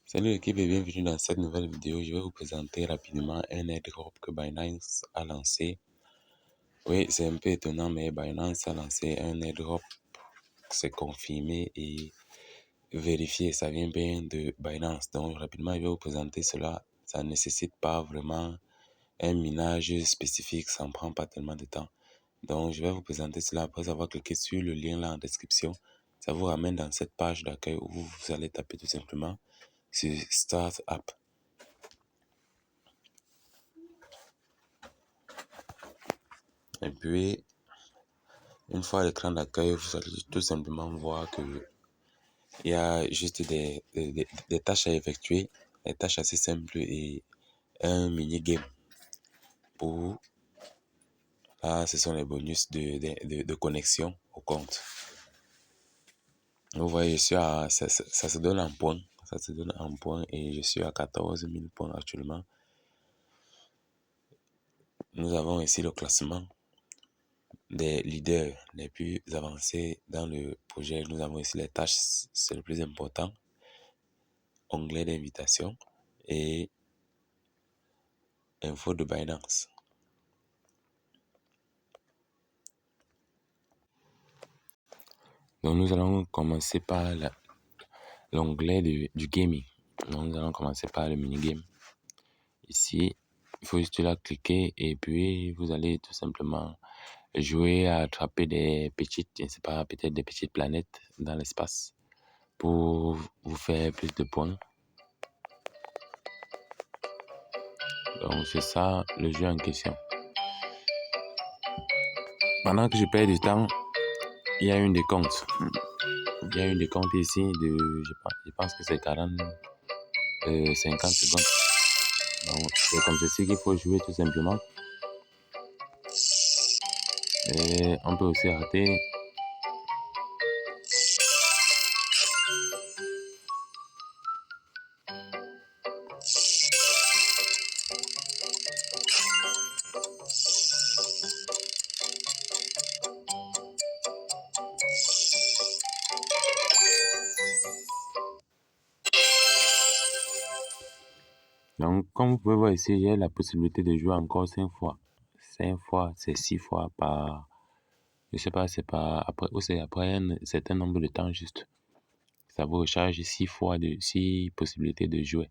Salut l'équipe et bienvenue dans cette nouvelle vidéo. Je vais vous présenter rapidement un airdrop que Binance a lancé. Oui, c'est un peu étonnant, mais Binance a lancé un airdrop. C'est confirmé et vérifié. Ça vient bien de Binance. Donc rapidement, je vais vous présenter cela. Ça ne nécessite pas vraiment un minage spécifique. Ça ne prend pas tellement de temps. Donc je vais vous présenter cela après avoir cliqué sur le lien là en description. Ça vous ramène dans cette page d'accueil où vous allez taper tout simplement sur Start App. Et puis, une fois à l'écran d'accueil, vous allez tout simplement voir que il y a juste des tâches à effectuer, des tâches assez simples et un mini-game. Pour là, ce sont les bonus de connexion au compte. Vous voyez, je suis ça se donne en points. Ça se donne en points et je suis à 14 000 points actuellement. Nous avons ici le classement des leaders les plus avancés dans le projet. Nous avons ici les tâches, c'est le plus important. Onglet d'invitation et info de Binance. Donc nous allons commencer par l'onglet du gaming. Donc nous allons commencer par le mini-game. Ici, il faut juste là cliquer et puis vous allez tout simplement jouer à attraper des petites, je ne sais pas, peut-être des petites planètes dans l'espace pour vous faire plus de points. Donc c'est ça le jeu en question. Pendant que je perds du temps, il y a une décompte. Il y a une décompte ici de, je pense que c'est 50 secondes. Donc c'est comme ceci qu'il faut jouer tout simplement. Et on peut aussi rater. Donc, comme vous pouvez voir ici, j'ai la possibilité de jouer encore 5 fois. 5 fois, c'est 6 fois par... Je sais pas, c'est pas après, ou c'est après un certain nombre de temps juste. Ça vous recharge 6 fois, 6 possibilités de jouer.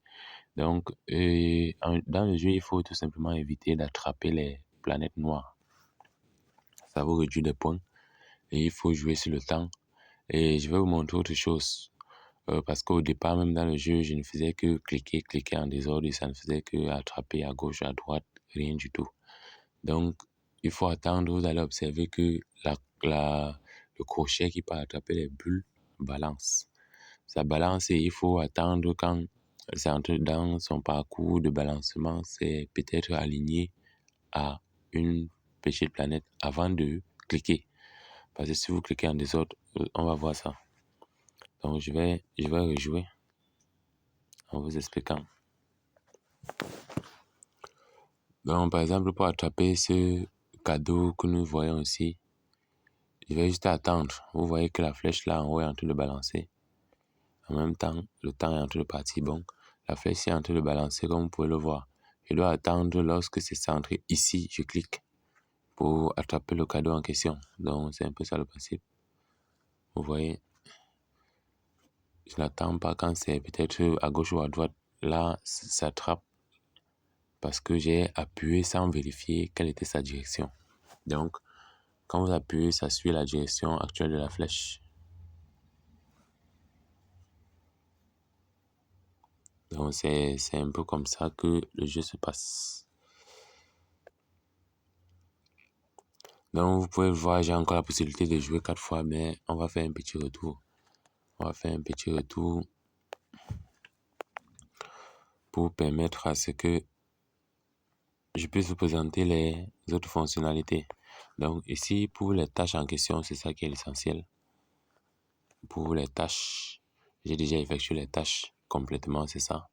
Donc, dans le jeu, il faut tout simplement éviter d'attraper les planètes noires. Ça vous réduit des points. Et il faut jouer sur le temps. Et je vais vous montrer autre chose. Parce qu'au départ, même dans le jeu, je ne faisais que cliquer en désordre et ça ne faisait que attraper à gauche, à droite, rien du tout. Donc, il faut attendre, vous allez observer que le crochet qui peut attraper les bulles balance. Ça balance et il faut attendre quand c'est entré dans son parcours de balancement, c'est peut-être aligné à une petite planète avant de cliquer. Parce que si vous cliquez en désordre, on va voir ça. Donc, je vais rejouer en vous expliquant. Donc, par exemple, pour attraper ce cadeau que nous voyons ici, je vais juste attendre. Vous voyez que la flèche là en haut est en train de balancer. En même temps, le temps est en train de partir. Bon, la flèche est en train de balancer comme vous pouvez le voir. Je dois attendre lorsque c'est centré ici, je clique pour attraper le cadeau en question. Donc, c'est un peu ça le principe. Vous voyez, je n'attends pas quand c'est peut-être à gauche ou à droite. Là, ça attrape parce que j'ai appuyé sans vérifier quelle était sa direction. Donc, quand vous appuyez, ça suit la direction actuelle de la flèche. Donc, c'est un peu comme ça que le jeu se passe. Donc, vous pouvez voir, j'ai encore la possibilité de jouer 4 fois, mais on va faire un petit retour. On va faire un petit retour pour permettre à ce que je puisse vous présenter les autres fonctionnalités. Donc, ici, pour les tâches en question, c'est ça qui est l'essentiel. Pour les tâches, j'ai déjà effectué les tâches complètement, c'est ça.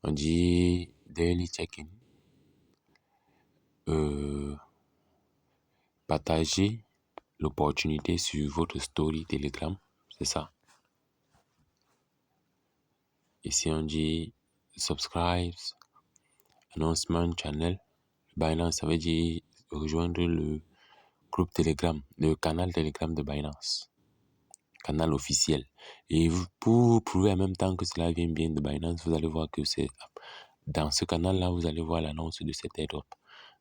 On dit daily check-in. Partager l'opportunité sur votre story Telegram, c'est ça. Ici, on dit subscribe, announcement channel. Binance, ça veut dire rejoindre le groupe Telegram, le canal Telegram de Binance. Canal officiel. Et vous, pour prouver en même temps que cela vient bien de Binance, vous allez voir que c'est dans ce canal-là, vous allez voir l'annonce de cet airdrop.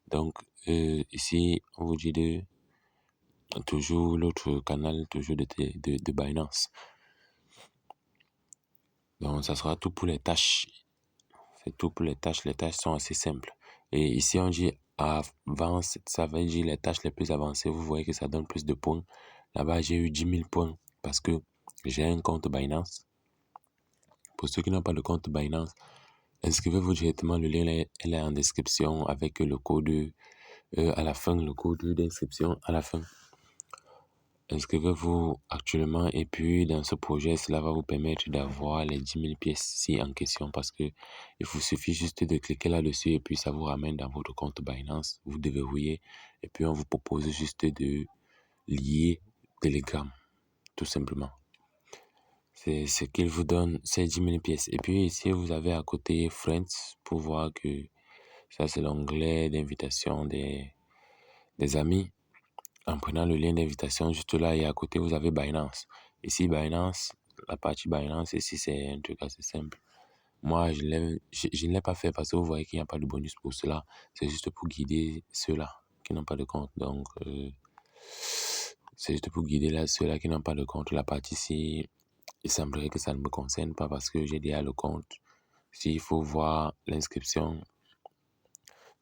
Donc, ici, on vous dit de toujours l'autre canal, toujours de Binance. Donc, ça sera tout pour les tâches. C'est tout pour les tâches. Les tâches sont assez simples. Et ici, on dit avance. Ça veut dire les tâches les plus avancées. Vous voyez que ça donne plus de points. Là-bas, j'ai eu 10 000 points parce que j'ai un compte Binance. Pour ceux qui n'ont pas de compte Binance, inscrivez-vous directement. Le lien elle est en description avec le code à la fin, le code d'inscription à la fin. Inscrivez-vous actuellement et puis dans ce projet, cela va vous permettre d'avoir les 10 000 pièces ici en question parce que il vous suffit juste de cliquer là-dessus et puis ça vous ramène dans votre compte Binance. Vous déverrouillez et puis on vous propose juste de lier Telegram, tout simplement. C'est ce qu'il vous donne, ces 10 000 pièces. Et puis ici, vous avez à côté Friends pour voir que ça, c'est l'onglet d'invitation des amis. En prenant le lien d'invitation juste là et à côté, vous avez Binance. Ici, Binance, la partie Binance, ici, c'est un truc assez simple. Moi, je ne l'ai pas fait parce que vous voyez qu'il n'y a pas de bonus pour cela. C'est juste pour guider ceux-là qui n'ont pas de compte. Donc, c'est juste pour guider là, ceux-là qui n'ont pas de compte. La partie ici, il semblerait que ça ne me concerne pas parce que j'ai déjà le compte. S'il faut voir l'inscription,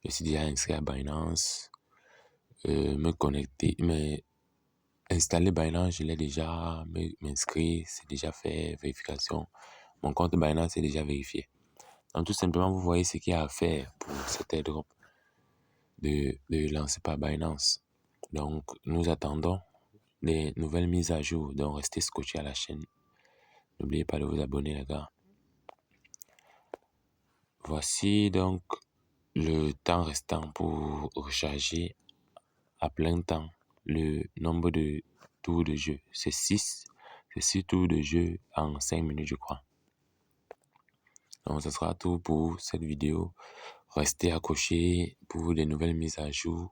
je suis déjà inscrit à Binance. Me connecter, mais installer Binance, je l'ai déjà m'inscrit, c'est déjà fait, vérification. Mon compte Binance est déjà vérifié. Donc tout simplement, vous voyez ce qu'il y a à faire pour cet airdrop de lancer par Binance. Donc nous attendons des nouvelles mises à jour. Donc restez scotché à la chaîne. N'oubliez pas de vous abonner les gars. Voici donc le temps restant pour recharger à plein temps le nombre de tours de jeu. C'est 6 tours de jeu en 5 minutes, je crois. Donc, ce sera tout pour cette vidéo. Restez accrochés pour des nouvelles mises à jour.